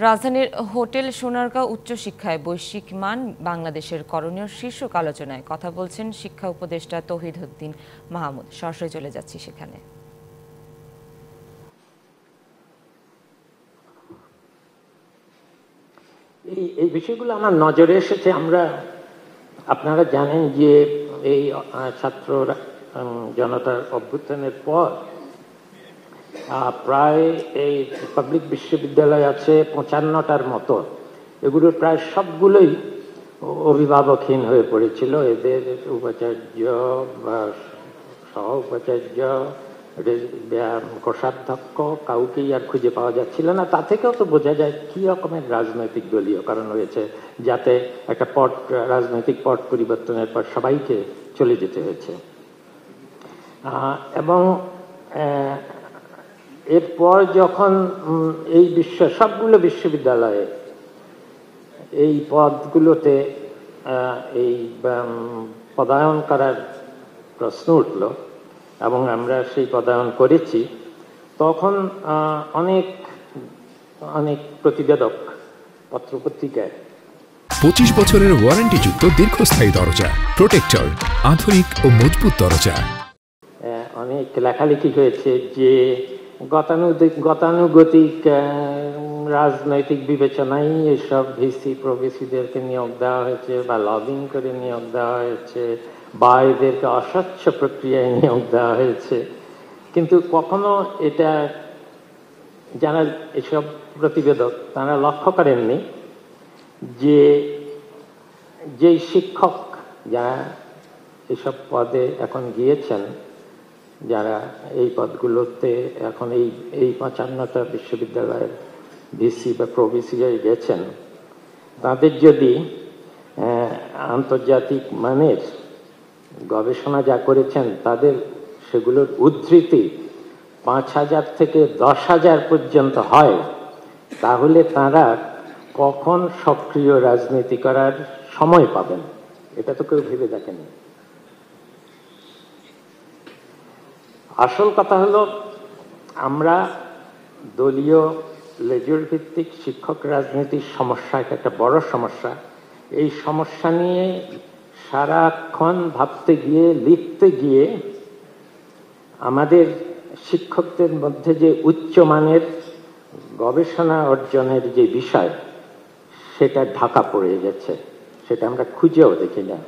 রাজধানীর হোটেল সোনারগাঁও উচ্চশিক্ষায় বৈশ্বিক মান বাংলাদেশের করণীয় শীর্ষক আলোচনায় কথা বলছেন শিক্ষা উপদেষ্টা তৌহিদ উদ্দিন মাহমুদ। সরাসরি চলে যাচ্ছি সেখানে। এই বিষয়গুলো আমার নজরে এসেছে। আপনারা জানেন যে এই ছাত্র জনতার অভ্যুত্থানের পর প্রায় এই পাবলিক বিশ্ববিদ্যালয় আছে 55টার মতো। এগুলোর প্রায় সবগুলোই অভিভাবকহীন হয়ে পড়েছিল। এদের উপাচার্য বা সহ উপাচার্য, কোষাধ্যক্ষ কাউকেই আর খুঁজে পাওয়া যাচ্ছিল না। তা থেকেও তো বোঝা যায় কি রকমের রাজনৈতিক দলীয় কারণ হয়েছে, যাতে একটা রাজনৈতিক পট পরিবর্তনের পর সবাইকে চলে যেতে হয়েছে। এবং এরপর যখন এই সবগুলো বিশ্ববিদ্যালয়ে এই পদগুলোতে এই পদায়ন করার প্রশ্ন উঠল এবং আমরা সেই পদায়ন করেছি, তখন অনেক অনেক প্রতিবেদক পত্রপত্রিকায় 25 বছরের ওয়ারেন্টিযুক্ত দীর্ঘস্থায়ী দরজা প্রোটেক্টর, আধুনিক ও মজবুত দরজা। অনেক লেখালেখি হয়েছে যে গতানুগতিক রাজনৈতিক বিবেচনায় এসব ভিসি প্রভিসিদেরকে নিয়োগ দেওয়া হয়েছে বা লবিং করে নিয়োগ দেওয়া হয়েছে বা এদেরকে অস্বচ্ছ প্রক্রিয়ায় নিয়োগ দেওয়া হয়েছে। কিন্তু কখনো এটা যারা এসব প্রতিবেদক তারা লক্ষ্য করেননি যে যেই শিক্ষক যারা এসব পদে এখন গিয়েছেন, যারা এই পদগুলোতে এখন এই 55টা বিশ্ববিদ্যালয়ের ভিসি বা প্রভিসি গেছেন, তাদের যদি আন্তর্জাতিক মানের গবেষণা যা করেছেন তাদের সেগুলোর উদ্ধৃতি 5,000 থেকে 10,000 পর্যন্ত হয়, তাহলে তারা কখন সক্রিয় রাজনীতি করার সময় পাবেন এটা তো কেউ ভেবে দেখেনি। আসল কথা হলো, আমরা দলীয় লেজুর ভিত্তিক শিক্ষক রাজনীতির সমস্যা, একটা বড় সমস্যা। এই সমস্যা নিয়ে সারাক্ষণ ভাবতে গিয়ে লিখতে গিয়ে আমাদের শিক্ষকদের মধ্যে যে উচ্চমানের গবেষণা অর্জনের যে বিষয়, সেটা ঢাকা পড়ে গেছে, সেটা আমরা খুঁজেও দেখি না।